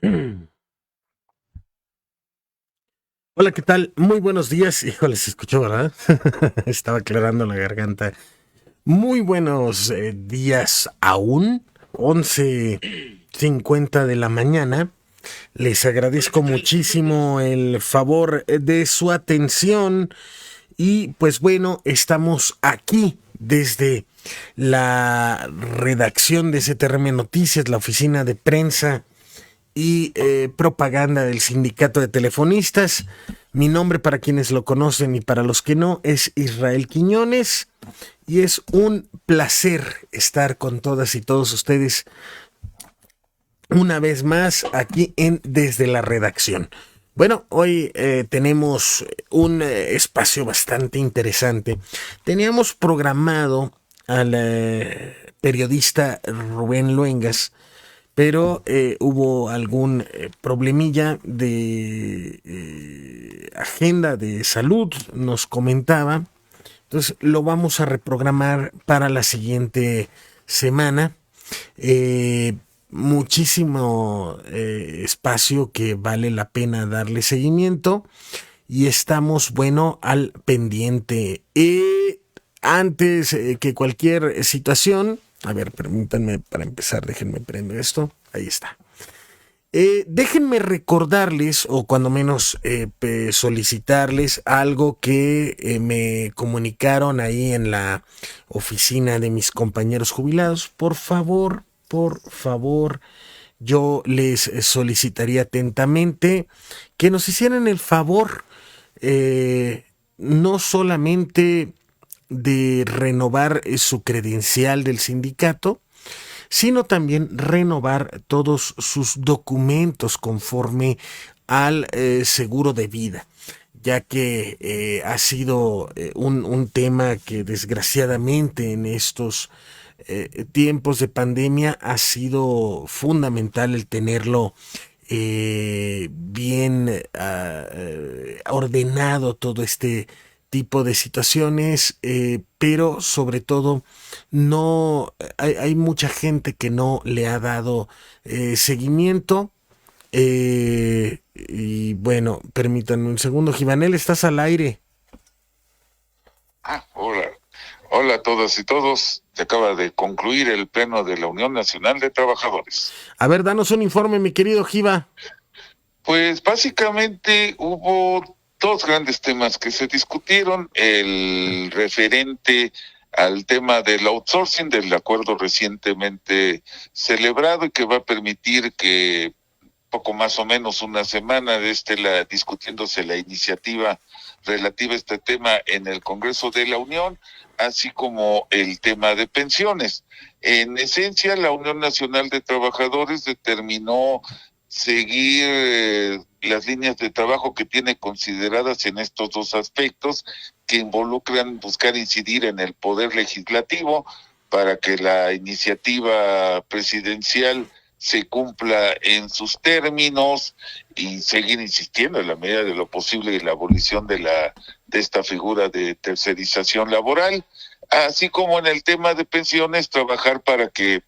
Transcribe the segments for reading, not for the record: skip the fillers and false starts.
Hola, ¿qué tal? Muy buenos días. Híjole, se escuchó, ¿verdad? Estaba aclarando la garganta. Muy buenos días aún. 11:50 de la mañana. Les agradezco muchísimo el favor de su atención. Y pues bueno, estamos aquí desde la redacción de CTRM Noticias, la oficina de prensa y propaganda del Sindicato de Telefonistas. Mi nombre, para quienes lo conocen y para los que no, es Israel Quiñones, y es un placer estar con todas y todos ustedes una vez más aquí en Desde la Redacción. Bueno, hoy tenemos un espacio bastante interesante. Teníamos programado al periodista Rubén Luengas, pero hubo algún problemilla de agenda de salud, nos comentaba. Entonces lo vamos a reprogramar para la siguiente semana. Eh, Muchísimo espacio que vale la pena darle seguimiento, y estamos, bueno, al pendiente. Antes que cualquier situación, a ver, permítanme para empezar, déjenme prender esto. Ahí está. Déjenme recordarles, o cuando menos solicitarles algo que me comunicaron ahí en la oficina de mis compañeros jubilados. Por favor, yo les solicitaría atentamente que nos hicieran el favor, no solamente de renovar su credencial del sindicato, sino también renovar todos sus documentos conforme al seguro de vida, ya que ha sido un tema que desgraciadamente en estos tiempos de pandemia ha sido fundamental el tenerlo bien ordenado, todo este tipo de situaciones, pero sobre todo no hay mucha gente que no le ha dado seguimiento. Y bueno, permítanme un segundo. Givanel, estás al aire. Hola, hola a todas y todos. Se acaba de concluir el pleno de la Unión Nacional de Trabajadores. A ver, danos un informe, mi querido Giva. Pues básicamente hubo dos grandes temas que se discutieron: el referente al tema del outsourcing, del acuerdo recientemente celebrado y que va a permitir que poco más o menos una semana de discutiéndose la iniciativa relativa a este tema en el Congreso de la Unión, así como el tema de pensiones. En esencia, la Unión Nacional de Trabajadores determinó seguir las líneas de trabajo que tiene consideradas en estos dos aspectos, que involucran buscar incidir en el poder legislativo para que la iniciativa presidencial se cumpla en sus términos y seguir insistiendo en la medida de lo posible en la abolición de esta figura de tercerización laboral, así como en el tema de pensiones, trabajar para que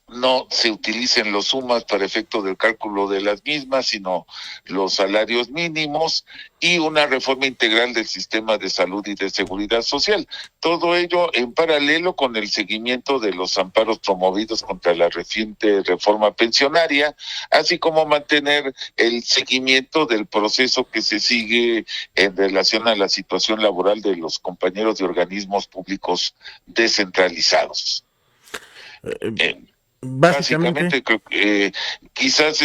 no se utilicen los sumas para efecto del cálculo de las mismas, sino los salarios mínimos, y una reforma integral del sistema de salud y de seguridad social. Todo ello en paralelo con el seguimiento de los amparos promovidos contra la reciente reforma pensionaria, así como mantener el seguimiento del proceso que se sigue en relación a la situación laboral de los compañeros de organismos públicos descentralizados. Eh, Básicamente. Básicamente creo que quizás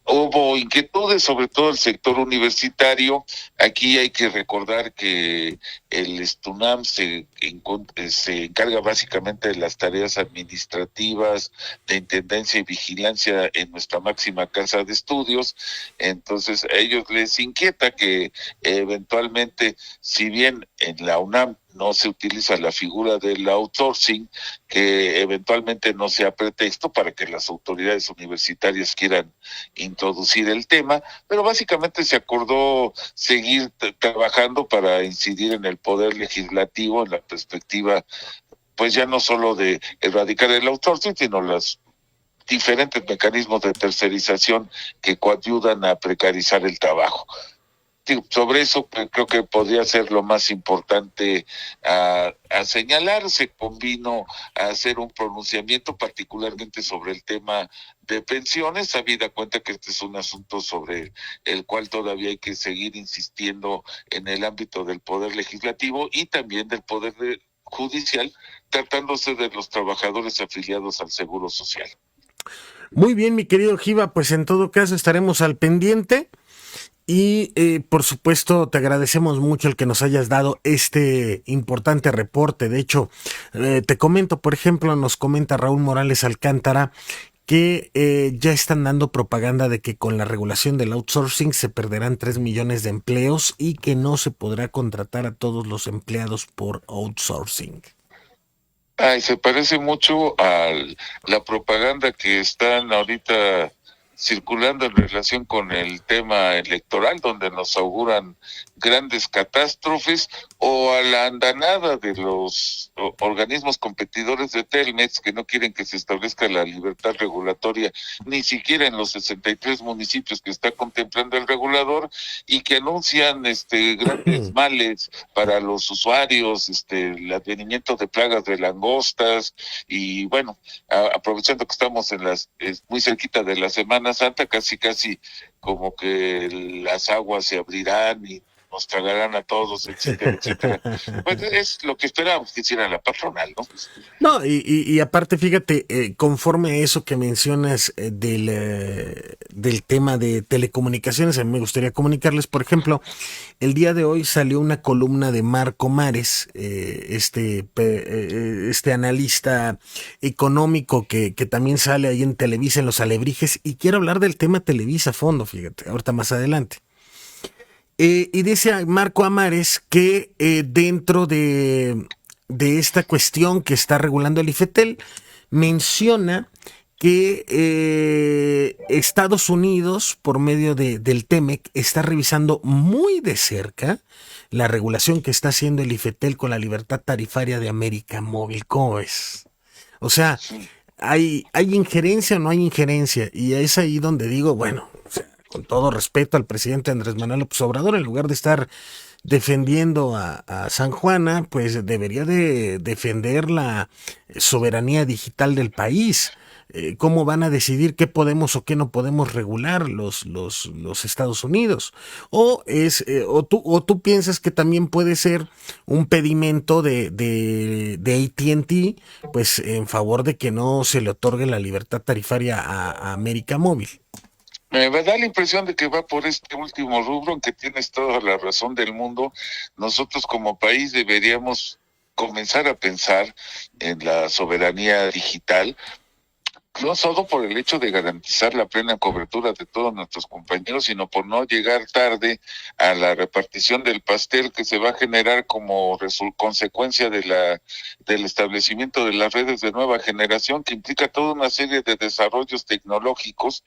hubo inquietudes, sobre todo el sector universitario. Aquí hay que recordar que el STUNAM se encarga básicamente de las tareas administrativas, de intendencia y vigilancia en nuestra máxima casa de estudios. Entonces a ellos les inquieta que eventualmente, si bien en la UNAM no se utiliza la figura del outsourcing, que eventualmente no sea pretexto para que las autoridades universitarias quieran introducir el tema, pero básicamente se acordó seguir trabajando para incidir en el poder legislativo en la perspectiva, pues ya no solo de erradicar el outsourcing, sino las diferentes mecanismos de tercerización que coayudan a precarizar el trabajo. Sobre eso creo que podría ser lo más importante a señalar. Se convino a hacer un pronunciamiento particularmente sobre el tema de pensiones, habida cuenta que este es un asunto sobre el cual todavía hay que seguir insistiendo en el ámbito del poder legislativo y también del poder judicial, tratándose de los trabajadores afiliados al Seguro Social. Muy bien, mi querido Giva, pues en todo caso estaremos al pendiente. Y por supuesto te agradecemos mucho el que nos hayas dado este importante reporte. De hecho, te comento, por ejemplo, nos comenta Raúl Morales Alcántara que ya están dando propaganda de que con la regulación del outsourcing se perderán 3 millones de empleos y que no se podrá contratar a todos los empleados por outsourcing. Ay, se parece mucho a la propaganda que están ahorita circulando en relación con el tema electoral, donde nos auguran grandes catástrofes, o a la andanada de los organismos competidores de Telmex que no quieren que se establezca la libertad regulatoria ni siquiera en los 63 municipios que está contemplando el regulador, y que anuncian grandes males para los usuarios, el advenimiento de plagas de langostas, y bueno, aprovechando que estamos muy cerquita de la Semana Santa, casi como que las aguas se abrirán y nos tragarán a todos, etcétera, etcétera. Pues es lo que esperábamos que hiciera la patronal, ¿no? No, y aparte, fíjate, conforme a eso que mencionas del tema de telecomunicaciones, a mí me gustaría comunicarles, por ejemplo, el día de hoy salió una columna de Marco Mares, este analista económico que también sale ahí en Televisa, en Los Alebrijes, y quiero hablar del tema Televisa a fondo, fíjate, ahorita más adelante. Y dice Marco Amares que dentro de esta cuestión que está regulando el IFETEL, menciona que Estados Unidos, por medio del TEMEC, está revisando muy de cerca la regulación que está haciendo el IFETEL con la libertad tarifaria de América Móvil. ¿Cómo es? O sea, ¿hay injerencia o no hay injerencia? Y es ahí donde digo, bueno, o sea, con todo respeto al presidente Andrés Manuel López Obrador, en lugar de estar defendiendo a San Juana, pues debería de defender la soberanía digital del país. ¿Cómo van a decidir qué podemos o qué no podemos regular los Estados Unidos? O tú piensas que también puede ser un pedimento de AT&T, pues en favor de que no se le otorgue la libertad tarifaria a América Móvil. Me da la impresión de que va por este último rubro, en que tienes toda la razón del mundo. Nosotros como país deberíamos comenzar a pensar en la soberanía digital, no solo por el hecho de garantizar la plena cobertura de todos nuestros compañeros, sino por no llegar tarde a la repartición del pastel que se va a generar como consecuencia del establecimiento de las redes de nueva generación, que implica toda una serie de desarrollos tecnológicos,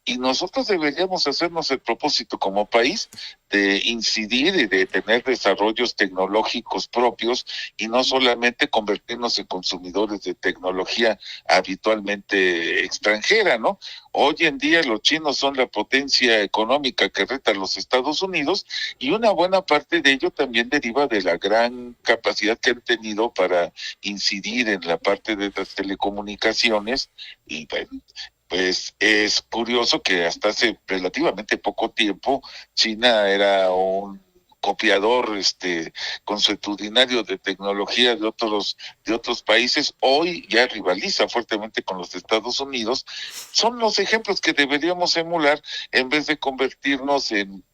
y nosotros deberíamos hacernos el propósito como país de incidir y de tener desarrollos tecnológicos propios, y no solamente convertirnos en consumidores de tecnología habitualmente extranjera, ¿no? Hoy en día los chinos son la potencia económica que reta a los Estados Unidos, y una buena parte de ello también deriva de la gran capacidad que han tenido para incidir en la parte de las telecomunicaciones. Y bueno, pues es curioso que hasta hace relativamente poco tiempo China era un copiador consuetudinario de tecnología de otros países. Hoy ya rivaliza fuertemente con los Estados Unidos. Son los ejemplos que deberíamos emular en vez de convertirnos en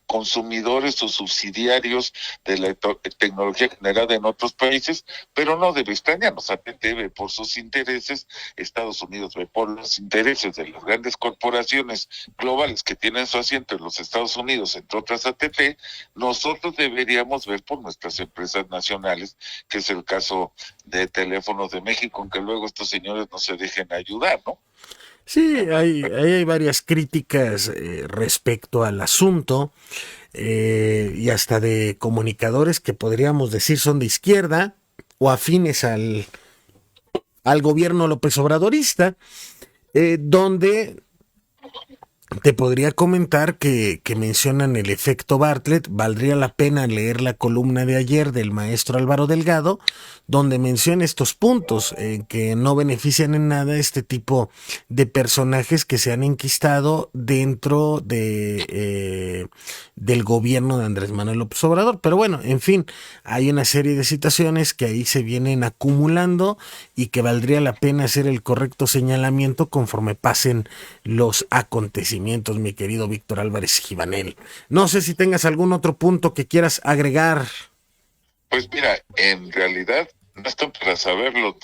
consumidores o subsidiarios de la tecnología generada en otros países, pero no debe extrañarnos. AT&T ve por sus intereses, Estados Unidos ve por los intereses de las grandes corporaciones globales que tienen su asiento en los Estados Unidos, entre otras AT&T. Nosotros deberíamos ver por nuestras empresas nacionales, que es el caso de Teléfonos de México, aunque luego estos señores no se dejen ayudar, ¿no? Sí, hay varias críticas respecto al asunto y hasta de comunicadores que podríamos decir son de izquierda o afines al gobierno López Obradorista. donde te podría comentar que mencionan el efecto Bartlett. Valdría la pena leer la columna de ayer del maestro Álvaro Delgado, donde menciona estos puntos que no benefician en nada este tipo de personajes que se han enquistado dentro del gobierno de Andrés Manuel López Obrador. Pero bueno, en fin, hay una serie de situaciones que ahí se vienen acumulando y que valdría la pena hacer el correcto señalamiento conforme pasen los acontecimientos, mi querido Víctor Álvarez Givanel. No sé si tengas algún otro punto que quieras agregar. Pues mira, en realidad, no están para saberlo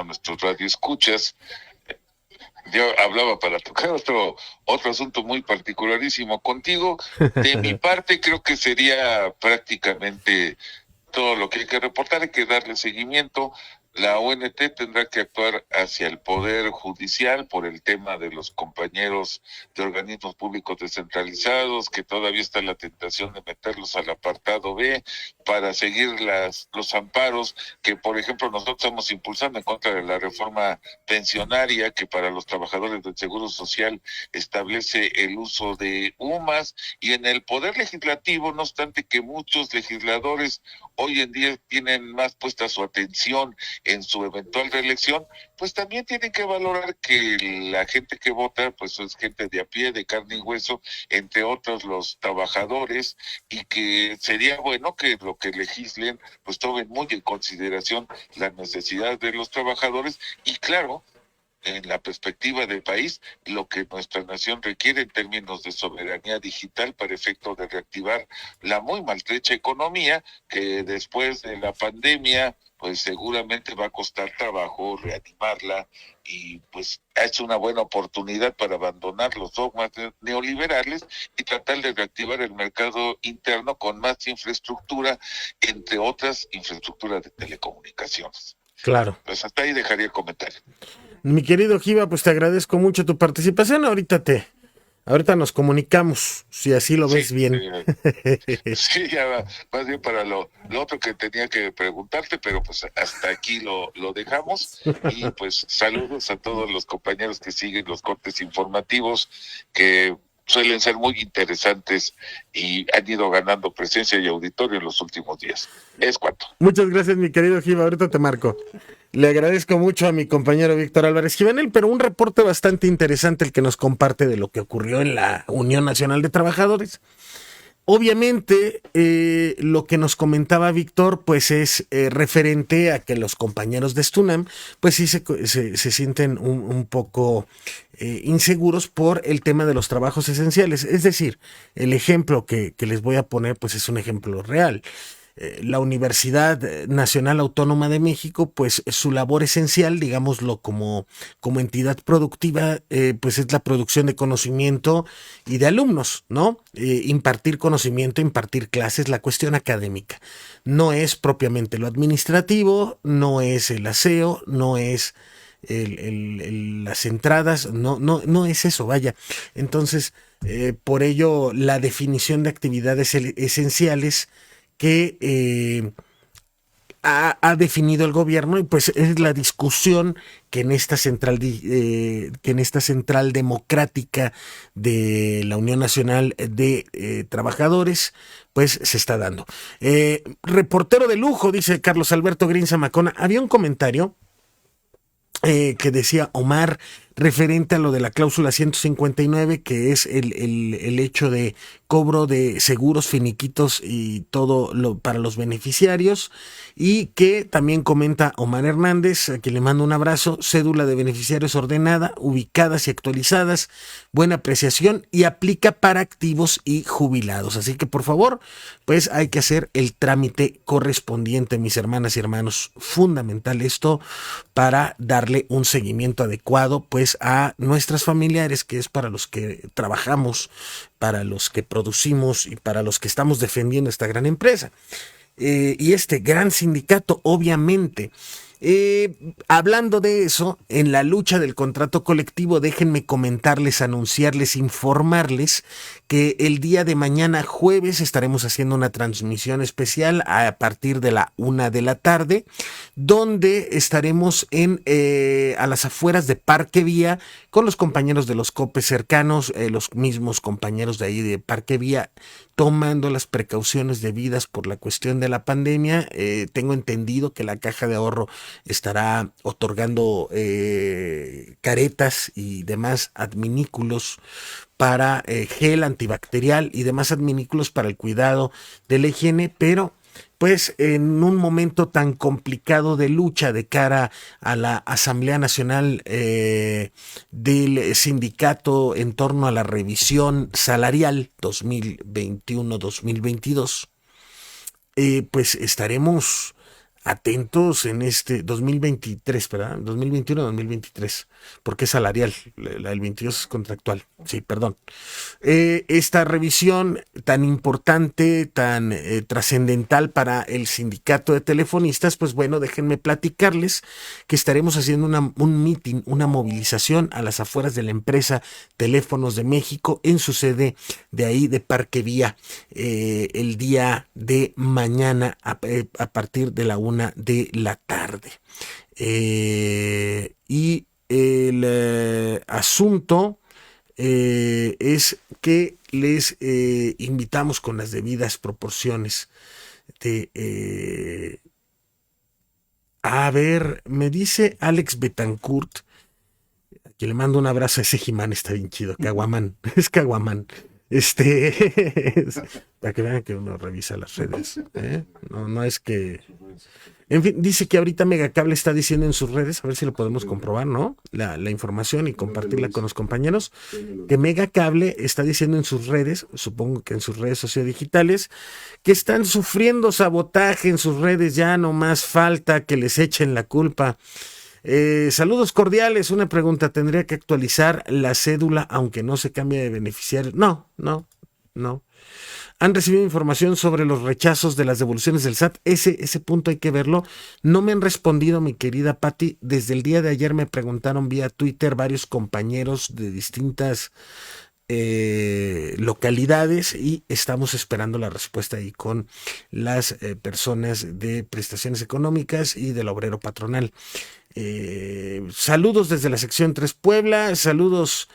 nuestros radioescuchas. Yo hablaba para tocar otro asunto muy particularísimo contigo. De mi parte, creo que sería prácticamente todo lo que hay que reportar. Hay que darle seguimiento. La ONT tendrá que actuar hacia el Poder Judicial por el tema de los compañeros de organismos públicos descentralizados, que todavía está la tentación de meterlos al apartado B para seguir los amparos que, por ejemplo, nosotros estamos impulsando en contra de la reforma pensionaria, que para los trabajadores del Seguro Social establece el uso de UMAS, y en el Poder Legislativo, no obstante que muchos legisladores hoy en día tienen más puesta su atención en su eventual reelección, pues también tienen que valorar que la gente que vota pues es gente de a pie, de carne y hueso, entre otros los trabajadores, y que sería bueno que lo que legislen pues tomen muy en consideración las necesidades de los trabajadores y, claro, en la perspectiva del país, lo que nuestra nación requiere en términos de soberanía digital para efecto de reactivar la muy maltrecha economía, que después de la pandemia pues seguramente va a costar trabajo reanimarla, y pues es una buena oportunidad para abandonar los dogmas neoliberales y tratar de reactivar el mercado interno con más infraestructura, entre otras infraestructuras de telecomunicaciones. Claro. Pues hasta ahí dejaría el comentario. Mi querido Giva, pues te agradezco mucho tu participación. Ahorita nos comunicamos, si así lo ves bien. Sí, ya más bien para lo otro que tenía que preguntarte, pero pues hasta aquí lo dejamos. Y pues saludos a todos los compañeros que siguen los cortes informativos, que suelen ser muy interesantes y han ido ganando presencia y auditorio en los últimos días. Es cuanto. Muchas gracias, mi querido Giva. Ahorita te marco. Le agradezco mucho a mi compañero Víctor Álvarez Givanel, pero un reporte bastante interesante el que nos comparte de lo que ocurrió en la Unión Nacional de Trabajadores. Obviamente, lo que nos comentaba Víctor, pues es referente a que los compañeros de Stunam, pues sí se sienten un poco inseguros por el tema de los trabajos esenciales. Es decir, el ejemplo que les voy a poner, pues es un ejemplo real. La Universidad Nacional Autónoma de México, pues su labor esencial, digámoslo como entidad productiva, pues es la producción de conocimiento y de alumnos, ¿no? Impartir conocimiento, impartir clases, la cuestión académica. No es propiamente lo administrativo, no es el aseo, no es las entradas, no es eso, vaya. Entonces, por ello, la definición de actividades esenciales que ha definido el gobierno, y pues es la discusión que en esta central democrática de la Unión Nacional de Trabajadores pues se está dando. Reportero de lujo, dice Carlos Alberto Green Zamacona. Había un comentario que decía Omar referente a lo de la cláusula 159, que es el hecho de cobro de seguros, finiquitos y todo para los beneficiarios, y que también comenta Omar Hernández, a quien le mando un abrazo: cédula de beneficiarios ordenada, ubicadas y actualizadas, buena apreciación y aplica para activos y jubilados. Así que por favor, pues hay que hacer el trámite correspondiente, mis hermanas y hermanos. Fundamental esto para darle un seguimiento adecuado pues a nuestros familiares, que es para los que trabajamos, para los que producimos y para los que estamos defendiendo esta gran empresa. Y este gran sindicato, obviamente, Hablando de eso, en la lucha del contrato colectivo, déjenme comentarles, anunciarles, informarles que el día de mañana jueves estaremos haciendo una transmisión especial a partir de la 1 de la tarde, donde estaremos a las afueras de Parque Vía con los compañeros de los COPE cercanos, los mismos compañeros de ahí de Parque Vía, tomando las precauciones debidas por la cuestión de la pandemia. Tengo entendido que la Caja de Ahorro estará otorgando caretas y demás adminículos para gel antibacterial y demás adminículos para el cuidado de la higiene, pero pues en un momento tan complicado de lucha de cara a la Asamblea Nacional del sindicato en torno a la revisión salarial 2021-2022, pues estaremos atentos en este 2023, ¿verdad? 2021-2023, porque es salarial, la del 22 es contractual, sí, perdón. Esta revisión tan importante, tan trascendental para el sindicato de telefonistas, pues bueno, déjenme platicarles que estaremos haciendo un meeting, una movilización a las afueras de la empresa Teléfonos de México en su sede de ahí de Parque Vía el día de mañana a partir de la 1 de la tarde. Y el asunto es que les invitamos con las debidas proporciones de... a ver, me dice Alex Betancourt, que le mando un abrazo a ese Jimán, está bien chido, Caguamán, es Caguamán. Para que vean que uno revisa las redes, no es que... En fin, dice que ahorita Megacable está diciendo en sus redes, a ver si lo podemos comprobar, ¿no? La información y compartirla con los compañeros, que Megacable está diciendo en sus redes, supongo que en sus redes sociodigitales, que están sufriendo sabotaje en sus redes, ya no más falta que les echen la culpa. Saludos cordiales, una pregunta, ¿tendría que actualizar la cédula aunque no se cambie de beneficiario? No. ¿Han recibido información sobre los rechazos de las devoluciones del SAT? Ese punto hay que verlo. No me han respondido, mi querida Patti. Desde el día de ayer me preguntaron vía Twitter varios compañeros de distintas localidades y estamos esperando la respuesta ahí con las personas de prestaciones económicas y del obrero patronal. Saludos desde la sección 3 Puebla, saludos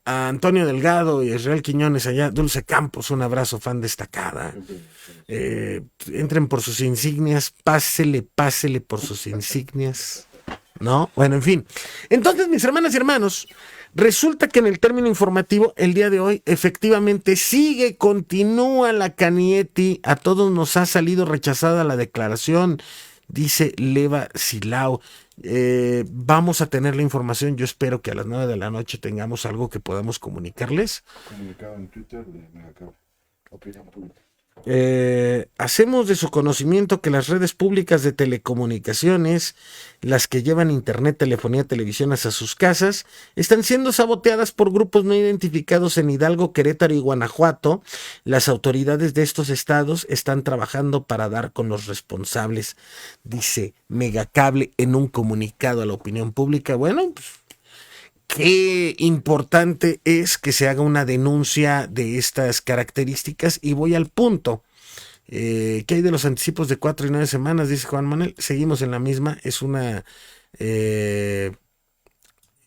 a Antonio Delgado y Israel Quiñones allá, Dulce Campos, un abrazo, fan destacada. Entren por sus insignias, pásele por sus insignias, ¿no? Bueno, en fin. Entonces, mis hermanas y hermanos, resulta que en el término informativo, el día de hoy, efectivamente continúa la Canieti, a todos nos ha salido rechazada la declaración, dice Leva Silao. Vamos a tener la información, yo espero que a las 9 de la noche tengamos algo que podamos comunicarles. Comunicado en Twitter de Megacable, opinión pública. Hacemos de su conocimiento que las redes públicas de telecomunicaciones, las que llevan internet, telefonía, televisión hacia sus casas, están siendo saboteadas por grupos no identificados en Hidalgo, Querétaro y Guanajuato. Las autoridades de estos estados están trabajando para dar con los responsables, dice Megacable en un comunicado a la opinión pública. Bueno, pues, qué importante es que se haga una denuncia de estas características y voy al punto. ¿Qué hay de los anticipos de 4 y 9 semanas? Dice Juan Manuel. Seguimos en la misma. Es una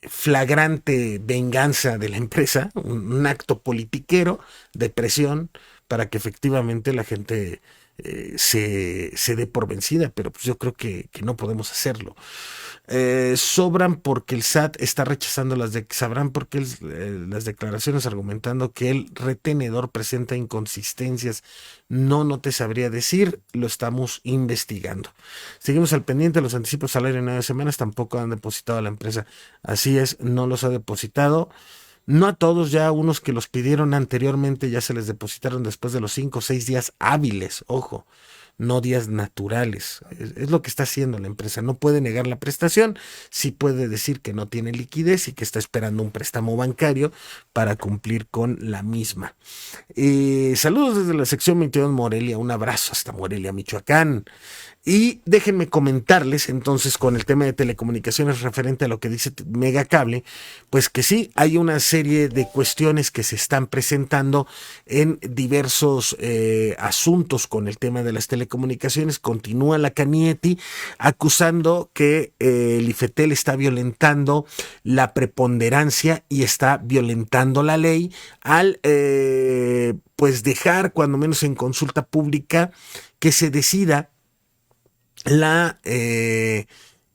flagrante venganza de la empresa, un acto politiquero de presión para que efectivamente la gente se dé por vencida, pero pues yo creo que no podemos hacerlo. Sobran porque el SAT está rechazando sabrán por qué las declaraciones, argumentando que el retenedor presenta inconsistencias. No te sabría decir, lo estamos investigando. Seguimos al pendiente, los anticipos salario en 9 semanas tampoco han depositado a la empresa. Así es, no los ha depositado. No a todos, ya unos que los pidieron anteriormente ya se les depositaron después de los 5 o 6 días hábiles, ojo. no días naturales. Es lo que está haciendo la empresa. No puede negar la prestación, sí puede decir que no tiene liquidez y que está esperando un préstamo bancario para cumplir con la misma. Saludos desde la sección 22 Morelia, un abrazo hasta Morelia, Michoacán. Y déjenme comentarles entonces con el tema de telecomunicaciones referente a lo que dice Megacable, pues que sí, hay una serie de cuestiones que se están presentando en diversos asuntos con el tema de las telecomunicaciones. Continúa la Canietti acusando que el IFETEL está violentando la preponderancia y está violentando la ley al pues dejar, cuando menos en consulta pública, que se decida la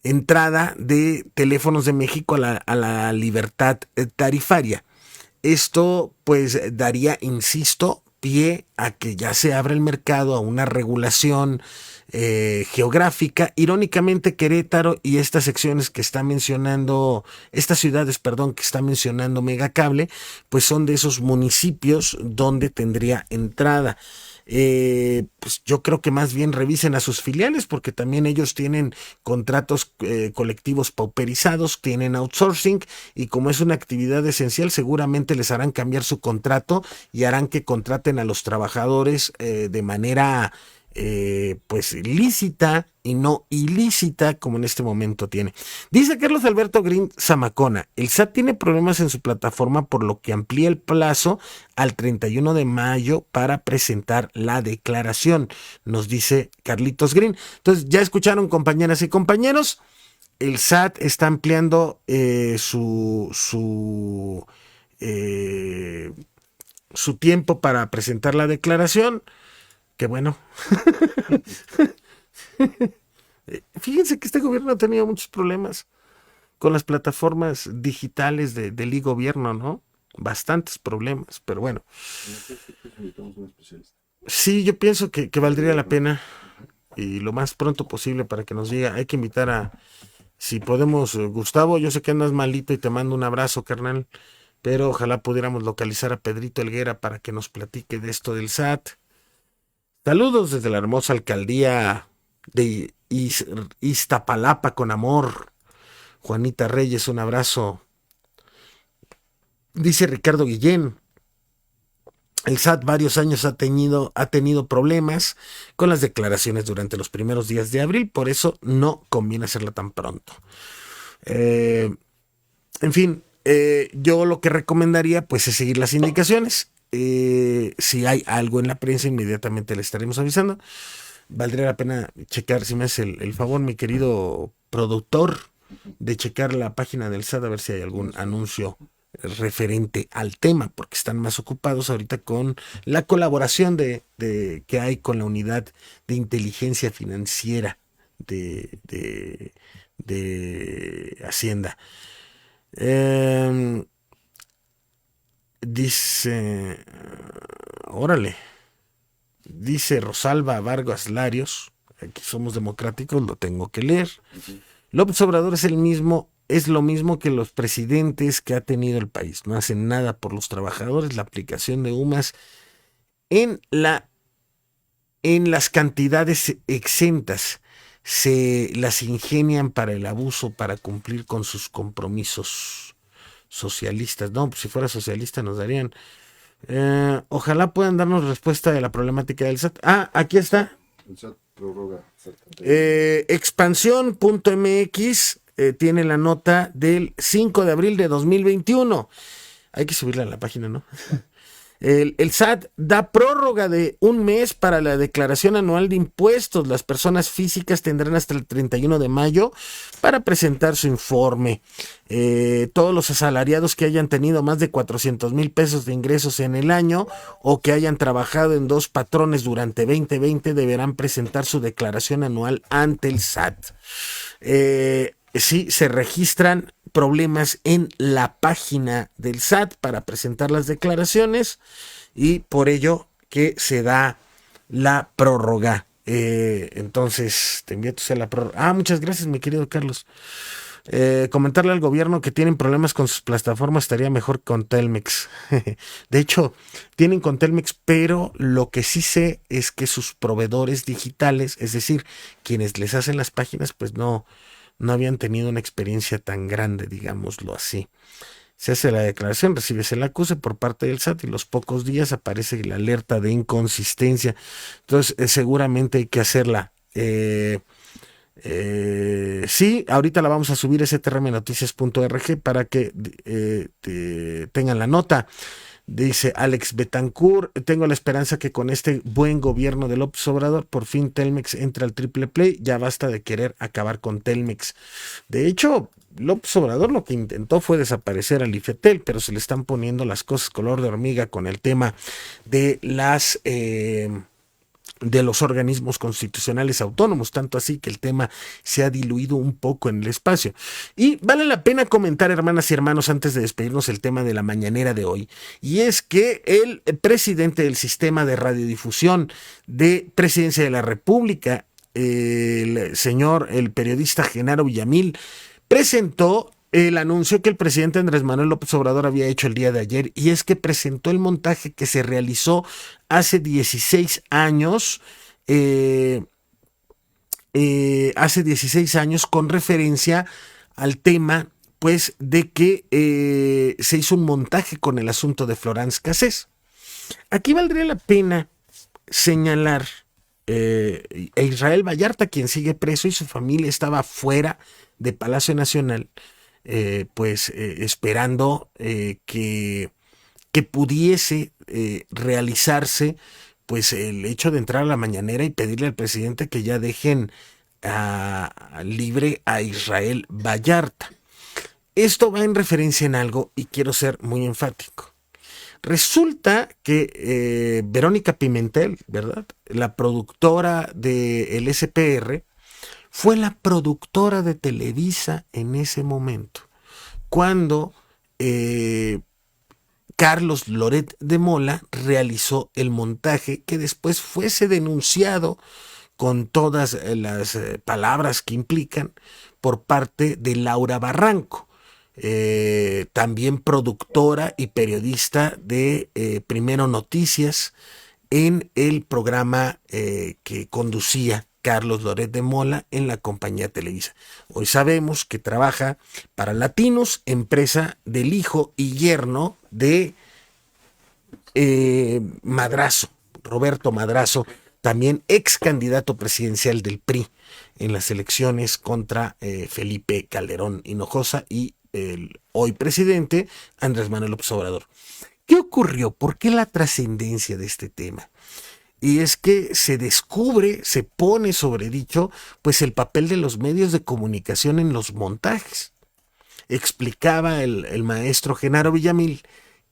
entrada de Teléfonos de México a la libertad tarifaria. Esto pues daría, insisto, pie a que ya se abra el mercado a una regulación geográfica. Irónicamente, Querétaro y estas secciones que está mencionando, estas ciudades, perdón, que está mencionando Megacable, pues son de esos municipios donde tendría entrada. Pues yo creo que más bien revisen a sus filiales, porque también ellos tienen contratos colectivos pauperizados, tienen outsourcing, y como es una actividad esencial, seguramente les harán cambiar su contrato y harán que contraten a los trabajadores de manera pues lícita y no ilícita, como en este momento tiene. Dice Carlos Alberto Green Zamacona: el SAT tiene problemas en su plataforma, por lo que amplía el plazo al 31 de mayo para presentar la declaración, nos dice Carlitos Green. Entonces, ya escucharon, compañeras y compañeros, el SAT está ampliando su tiempo para presentar la declaración. Que bueno. Fíjense que este gobierno ha tenido muchos problemas con las plataformas digitales del e-gobierno, ¿no? Bastantes problemas, pero bueno. Sí, yo pienso que valdría la pena, y lo más pronto posible, para que nos diga. Hay que invitar si podemos, Gustavo, yo sé que andas malito y te mando un abrazo, carnal, pero ojalá pudiéramos localizar a Pedrito Helguera para que nos platique de esto del SAT. Saludos desde la hermosa alcaldía de Iztapalapa, con amor. Juanita Reyes, un abrazo. Dice Ricardo Guillén: el SAT varios años ha tenido problemas con las declaraciones durante los primeros días de abril, por eso no conviene hacerla tan pronto. En fin, yo lo que recomendaría pues es seguir las indicaciones. Si hay algo en la prensa, inmediatamente le estaremos avisando. Valdría la pena checar, si me hace el favor, mi querido productor, de checar la página del SAT a ver si hay algún anuncio referente al tema, porque están más ocupados ahorita con la colaboración que hay con la unidad de inteligencia financiera de Hacienda. Dice, órale, dice Rosalba Vargas Larios, aquí somos democráticos, lo tengo que leer. López Obrador es lo mismo que los presidentes que ha tenido el país. No hacen nada por los trabajadores. La aplicación de UMAS en las cantidades exentas se las ingenian para el abuso, para cumplir con sus compromisos socialistas. No, pues si fuera socialista nos darían. Ojalá puedan darnos respuesta de la problemática del SAT. Aquí está. El SAT prorroga. Expansión.mx tiene la nota del 5 de abril de 2021. Hay que subirla a la página, ¿no? El SAT da prórroga de un mes para la declaración anual de impuestos. Las personas físicas tendrán hasta el 31 de mayo para presentar su informe. Todos los asalariados que hayan tenido más de 400,000 pesos de ingresos en el año o que hayan trabajado en 2 patrones durante 2020 deberán presentar su declaración anual ante el SAT. Sí, se registran problemas en la página del SAT para presentar las declaraciones, y por ello que se da la prórroga. Entonces, te envío a la prórroga. Muchas gracias, mi querido Carlos. Comentarle al gobierno que tienen problemas con sus plataformas, estaría mejor con Telmex. De hecho, tienen con Telmex, pero lo que sí sé es que sus proveedores digitales, es decir, quienes les hacen las páginas, pues no habían tenido una experiencia tan grande, digámoslo así. Se hace la declaración, recibes el acuse por parte del SAT y los pocos días aparece la alerta de inconsistencia. Entonces, seguramente hay que hacerla. Sí, ahorita la vamos a subir a strmnoticias.org para que tengan la nota. Dice Alex Betancourt, tengo la esperanza que con este buen gobierno de López Obrador, por fin Telmex entra al triple play, ya basta de querer acabar con Telmex. De hecho, López Obrador lo que intentó fue desaparecer al IFETEL, pero se le están poniendo las cosas color de hormiga con el tema de de los organismos constitucionales autónomos, tanto así que el tema se ha diluido un poco en el espacio. Y vale la pena comentar, hermanas y hermanos, antes de despedirnos, el tema de la mañanera de hoy, y es que el presidente del sistema de radiodifusión de Presidencia de la República, el periodista Genaro Villamil, presentó el anuncio que el presidente Andrés Manuel López Obrador había hecho el día de ayer, y es que presentó el montaje que se realizó hace 16 años, hace 16 años, con referencia al tema, pues, de que se hizo un montaje con el asunto de Florence Cassés. Aquí valdría la pena señalar a Israel Vallarta, quien sigue preso, y su familia estaba fuera de Palacio Nacional, esperando que pudiese realizarse pues el hecho de entrar a la mañanera y pedirle al presidente que ya dejen libre a Israel Vallarta. Esto va en referencia en algo y quiero ser muy enfático. Resulta que Verónica Pimentel, ¿verdad?, la productora del SPR, fue la productora de Televisa en ese momento, cuando Carlos Loret de Mola realizó el montaje que después fuese denunciado con todas las palabras que implican por parte de Laura Barranco, también productora y periodista de Primero Noticias, en el programa que conducía Carlos Loret de Mola en la compañía Televisa. Hoy sabemos que trabaja para Latinos, empresa del hijo y yerno de Madrazo, Roberto Madrazo, también ex candidato presidencial del PRI en las elecciones contra Felipe Calderón Hinojosa y el hoy presidente Andrés Manuel López Obrador. ¿Qué ocurrió? ¿Por qué la trascendencia de este tema? Y es que se descubre, se pone sobredicho, pues el papel de los medios de comunicación en los montajes. Explicaba el maestro Genaro Villamil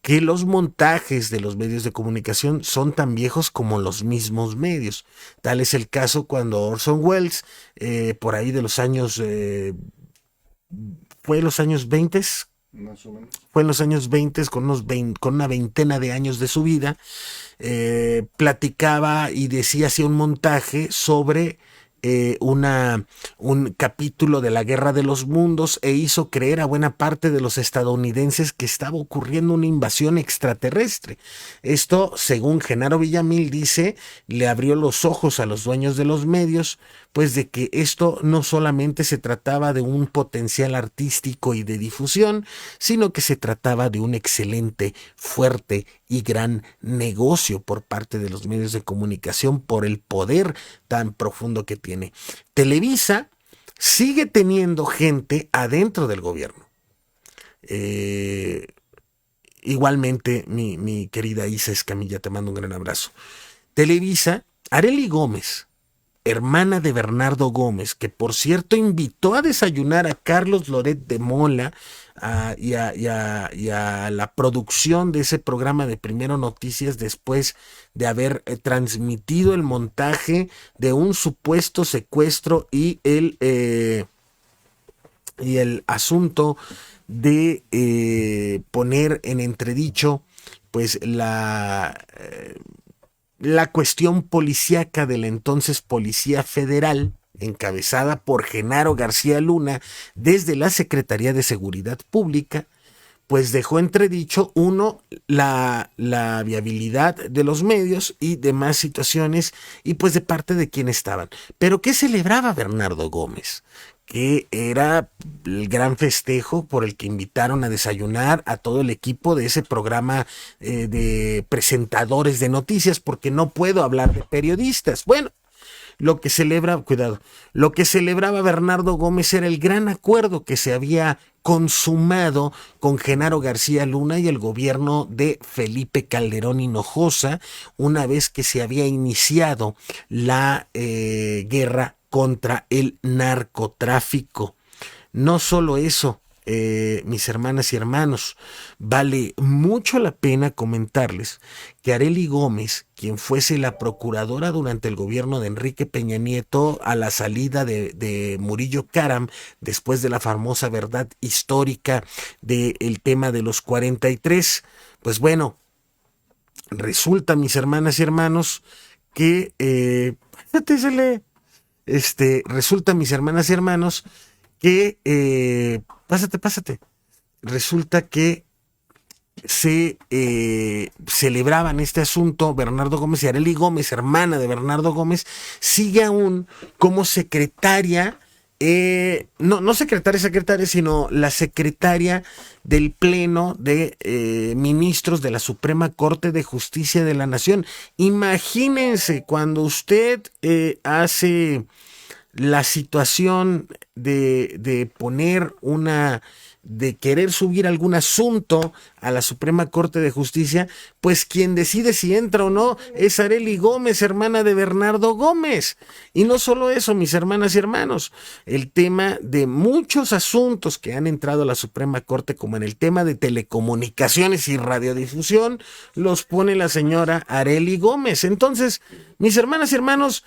que los montajes de los medios de comunicación son tan viejos como los mismos medios. Tal es el caso cuando Orson Welles, por ahí de los años, fue en los años 20, Más o menos. fue en los años 20, con una veintena de años de su vida, platicaba y decía, hacía un montaje sobre un capítulo de la Guerra de los Mundos e hizo creer a buena parte de los estadounidenses que estaba ocurriendo una invasión extraterrestre. Esto, según Genaro Villamil dice, le abrió los ojos a los dueños de los medios, pues de que esto no solamente se trataba de un potencial artístico y de difusión, sino que se trataba de un excelente, fuerte y gran negocio por parte de los medios de comunicación por el poder tan profundo que tiene. Televisa sigue teniendo gente adentro del gobierno. Igualmente, mi querida Isa Escamilla, te mando un gran abrazo. Televisa, Arely Gómez, hermana de Bernardo Gómez, que por cierto invitó a desayunar a Carlos Loret de Mola y a la producción de ese programa de Primero Noticias después de haber transmitido el montaje de un supuesto secuestro y el asunto de poner en entredicho pues la cuestión policíaca de la entonces Policía Federal, encabezada por Genaro García Luna desde la Secretaría de Seguridad Pública, pues dejó entredicho, uno, la viabilidad de los medios y demás situaciones, y pues de parte de quien estaban. Pero ¿qué celebraba Bernardo Gómez? Que era el gran festejo por el que invitaron a desayunar a todo el equipo de ese programa de presentadores de noticias, porque no puedo hablar de periodistas. Bueno, lo que celebraba Bernardo Gómez era el gran acuerdo que se había consumado con Genaro García Luna y el gobierno de Felipe Calderón Hinojosa, una vez que se había iniciado la guerra contra el narcotráfico. No solo eso, mis hermanas y hermanos, vale mucho la pena comentarles que Arely Gómez, quien fuese la procuradora durante el gobierno de Enrique Peña Nieto a la salida de Murillo Karam, después de la famosa verdad histórica del tema de los 43, pues bueno, resulta, mis hermanas y hermanos, que resulta, mis hermanas y hermanos, que pásate. Resulta que se celebraban este asunto. Bernardo Gómez y Arely Gómez, hermana de Bernardo Gómez, sigue aún como secretaria, no secretaria, sino la secretaria del Pleno de Ministros de la Suprema Corte de Justicia de la Nación. Imagínense cuando usted hace la situación de poner de querer subir algún asunto a la Suprema Corte de Justicia, pues quien decide si entra o no es Arely Gómez, hermana de Bernardo Gómez. Y no solo eso, mis hermanas y hermanos, el tema de muchos asuntos que han entrado a la Suprema Corte, como en el tema de telecomunicaciones y radiodifusión, los pone la señora Arely Gómez. Entonces, mis hermanas y hermanos,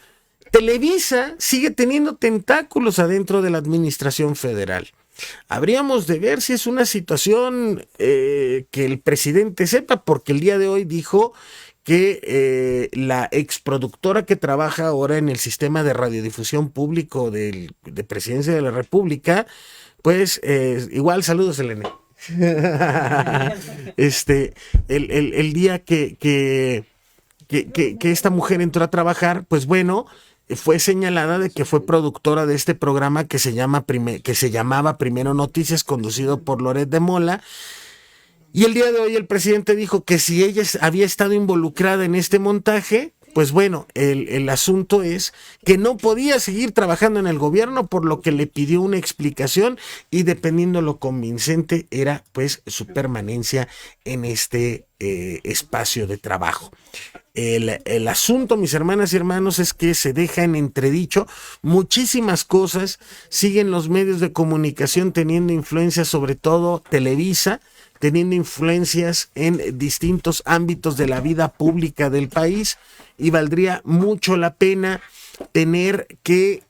Televisa sigue teniendo tentáculos adentro de la administración federal. Habríamos de ver si es una situación que el presidente sepa, porque el día de hoy dijo que la exproductora que trabaja ahora en el sistema de radiodifusión público de Presidencia de la República, pues igual, saludos, Elena. El día que esta mujer entró a trabajar, pues bueno, fue señalada de que fue productora de este programa que se llamaba Primero Noticias, conducido por Loret de Mola. Y el día de hoy el presidente dijo que si ella había estado involucrada en este montaje, pues bueno, el asunto es que no podía seguir trabajando en el gobierno, por lo que le pidió una explicación, y dependiendo lo convincente era pues su permanencia en este espacio de trabajo. El asunto, mis hermanas y hermanos, es que se deja en entredicho muchísimas cosas. Siguen los medios de comunicación teniendo influencia, sobre todo Televisa, teniendo influencias en distintos ámbitos de la vida pública del país, y valdría mucho la pena tener que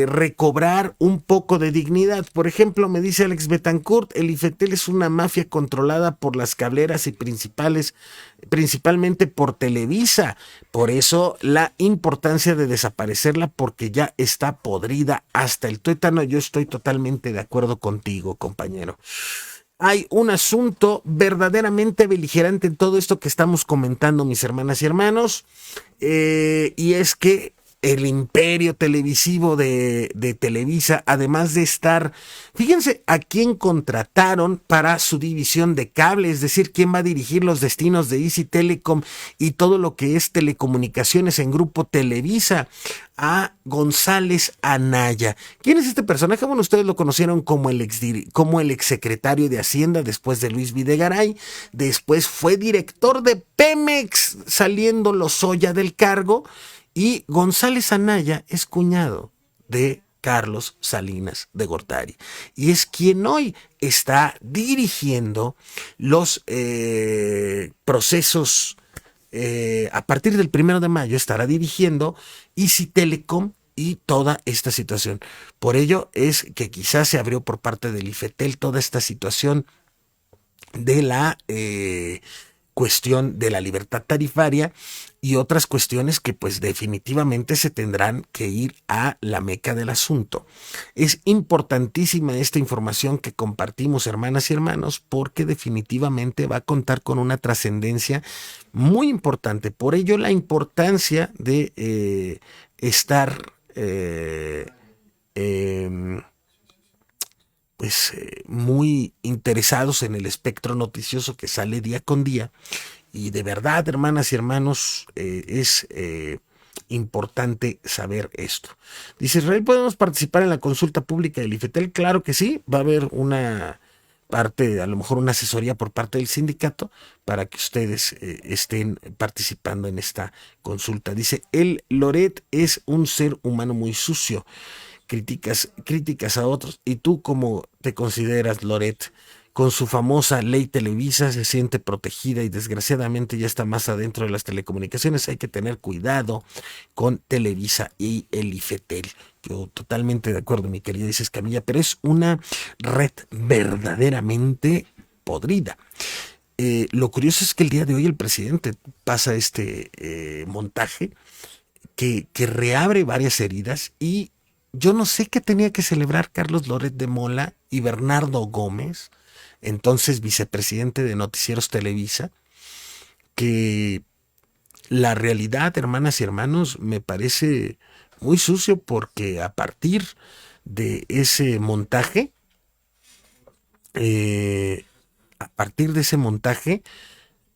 recobrar un poco de dignidad. Por ejemplo, me dice Alex Betancourt, el IFETEL es una mafia controlada por las cableras y principalmente por Televisa. Por eso la importancia de desaparecerla, porque ya está podrida hasta el tuétano. Yo estoy totalmente de acuerdo contigo, compañero. Hay un asunto verdaderamente beligerante en todo esto que estamos comentando, mis hermanas y hermanos, y es que el imperio televisivo de Televisa, además de estar, fíjense a quién contrataron para su división de cable, es decir, quién va a dirigir los destinos de Easy Telecom y todo lo que es telecomunicaciones en Grupo Televisa, a González Anaya. ¿Quién es este personaje? Bueno, ustedes lo conocieron como el exsecretario de Hacienda después de Luis Videgaray, después fue director de Pemex, saliendo Lozoya del cargo, y González Anaya es cuñado de Carlos Salinas de Gortari, y es quien hoy está dirigiendo los procesos. A partir del 1 de mayo estará dirigiendo Easy Telecom y toda esta situación. Por ello es que quizás se abrió por parte del IFETEL toda esta situación de la cuestión de la libertad tarifaria, y otras cuestiones que pues definitivamente se tendrán que ir a la meca del asunto. Es importantísima esta información que compartimos, hermanas y hermanos, porque definitivamente va a contar con una trascendencia muy importante. Por ello la importancia de estar muy interesados en el espectro noticioso que sale día con día. Y de verdad, hermanas y hermanos, es importante saber esto. Dice Israel, ¿podemos participar en la consulta pública del IFETEL? Claro que sí, va a haber una parte, a lo mejor una asesoría por parte del sindicato para que ustedes estén participando en esta consulta. Dice, el Loret es un ser humano muy sucio. Críticas a otros. ¿Y tú cómo te consideras, Loret? Con su famosa ley Televisa se siente protegida y desgraciadamente ya está más adentro de las telecomunicaciones. Hay que tener cuidado con Televisa y el IFETEL. Yo totalmente de acuerdo, mi querida Isis Camilla, pero es una red verdaderamente podrida. Lo curioso es que el día de hoy el presidente pasa este montaje que reabre varias heridas y yo no sé qué tenía que celebrar Carlos Loret de Mola y Bernardo Gómez, entonces vicepresidente de Noticieros Televisa, que la realidad, hermanas y hermanos, me parece muy sucio porque a partir de ese montaje,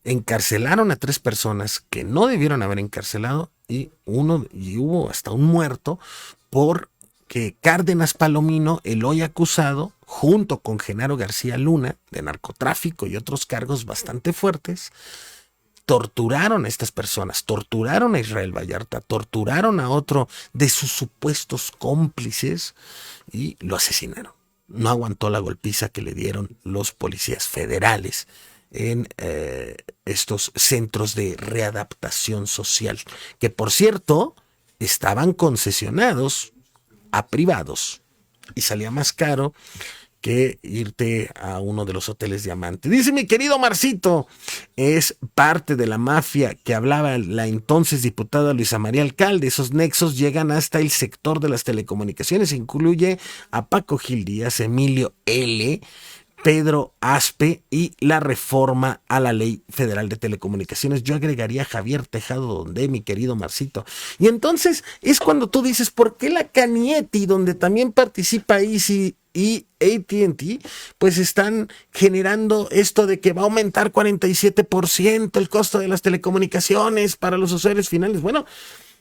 encarcelaron a 3 personas que no debieron haber encarcelado y hubo hasta un muerto por que Cárdenas Palomino, el hoy acusado, junto con Genaro García Luna, de narcotráfico y otros cargos bastante fuertes, torturaron a estas personas, torturaron a Israel Vallarta, torturaron a otro de sus supuestos cómplices y lo asesinaron. No aguantó la golpiza que le dieron los policías federales en estos centros de readaptación social, que por cierto estaban concesionados a privados y salía más caro que irte a uno de los hoteles Diamante. Dice mi querido Marcito, es parte de la mafia que hablaba la entonces diputada Luisa María Alcalde. Esos nexos llegan hasta el sector de las telecomunicaciones, incluye a Paco Gil Díaz, Emilio L., Pedro Aspe y la reforma a la Ley Federal de Telecomunicaciones. Yo agregaría a Javier Tejado Donde, mi querido Marcito. Y entonces es cuando tú dices, ¿por qué la Canieti, donde también participa Easy y AT&T, pues están generando esto de que va a aumentar 47% el costo de las telecomunicaciones para los usuarios finales? Bueno,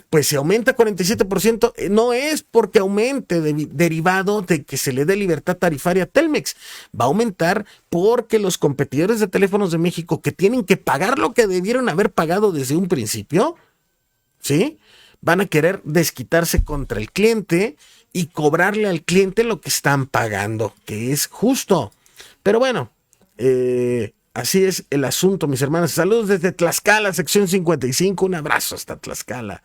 pues si aumenta 47%, no es porque aumente derivado de que se le dé libertad tarifaria a Telmex. Va a aumentar porque los competidores de teléfonos de México que tienen que pagar lo que debieron haber pagado desde un principio, ¿sí?, van a querer desquitarse contra el cliente y cobrarle al cliente lo que están pagando, que es justo. Pero bueno, así es el asunto, mis hermanas. Saludos desde Tlaxcala, sección 55. Un abrazo hasta Tlaxcala.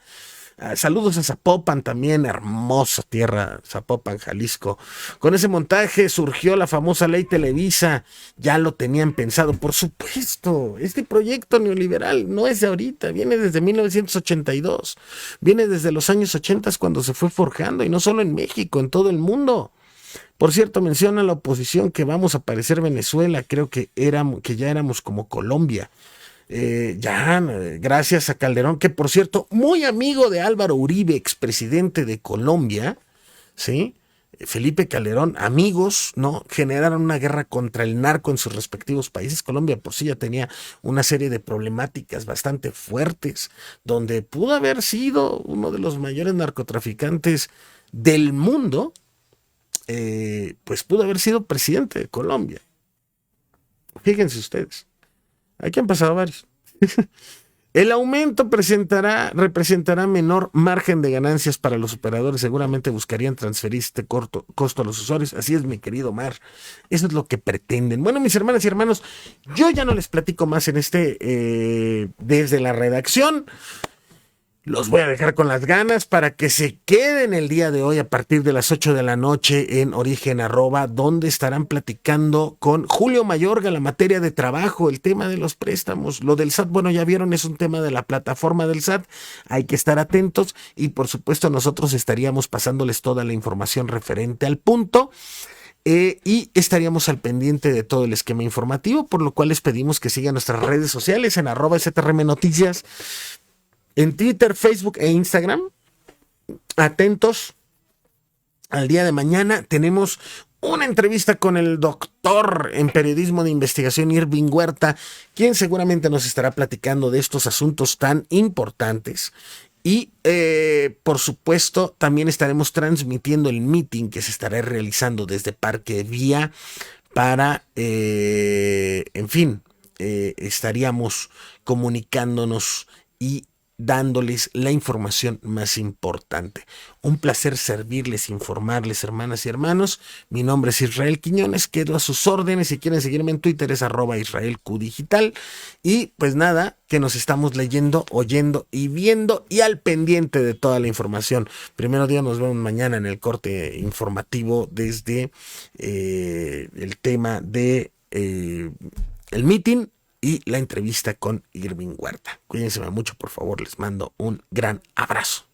Saludos a Zapopan también, hermosa tierra, Zapopan, Jalisco. Con ese montaje surgió la famosa ley Televisa, ya lo tenían pensado, por supuesto. Este proyecto neoliberal no es de ahorita, viene desde 1982, viene desde los años 80 cuando se fue forjando, y no solo en México, en todo el mundo. Por cierto, menciona la oposición que vamos a parecer Venezuela, creo que ya éramos como Colombia. Gracias a Calderón, que por cierto, muy amigo de Álvaro Uribe, expresidente de Colombia, ¿sí? Felipe Calderón, amigos, ¿no? Generaron una guerra contra el narco en sus respectivos países. Colombia por sí ya tenía una serie de problemáticas bastante fuertes, donde pudo haber sido uno de los mayores narcotraficantes del mundo, pues pudo haber sido presidente de Colombia. Fíjense ustedes. Aquí han pasado varios. El aumento representará menor margen de ganancias para los operadores. Seguramente buscarían transferir este costo a los usuarios. Así es, mi querido Mar. Eso es lo que pretenden. Bueno, mis hermanas y hermanos, yo ya no les platico más en desde la redacción. Los voy a dejar con las ganas para que se queden el día de hoy a partir de las 8 de la noche en Origen Arroba, donde estarán platicando con Julio Mayorga la materia de trabajo, el tema de los préstamos, lo del SAT. Bueno, ya vieron, es un tema de la plataforma del SAT, hay que estar atentos y por supuesto nosotros estaríamos pasándoles toda la información referente al punto. Y estaríamos al pendiente de todo el esquema informativo, por lo cual les pedimos que sigan nuestras redes sociales en @STRM Noticias, en Twitter, Facebook e Instagram. Atentos, al día de mañana tenemos una entrevista con el doctor en periodismo de investigación Irving Huerta, quien seguramente nos estará platicando de estos asuntos tan importantes. Y por supuesto también estaremos transmitiendo el meeting que se estará realizando desde Parque Vía para, en fin, estaríamos comunicándonos y dándoles la información más importante. Un placer servirles, informarles, hermanas y hermanos. Mi nombre es Israel Quiñones, quedo a sus órdenes. Si quieren seguirme en Twitter es @IsraelQDigital. Y pues nada, que nos estamos leyendo, oyendo y viendo y al pendiente de toda la información. Primero Dios, nos vemos mañana en el corte informativo desde el tema de el meeting y la entrevista con Irving Huerta. Cuídense mucho, por favor, les mando un gran abrazo.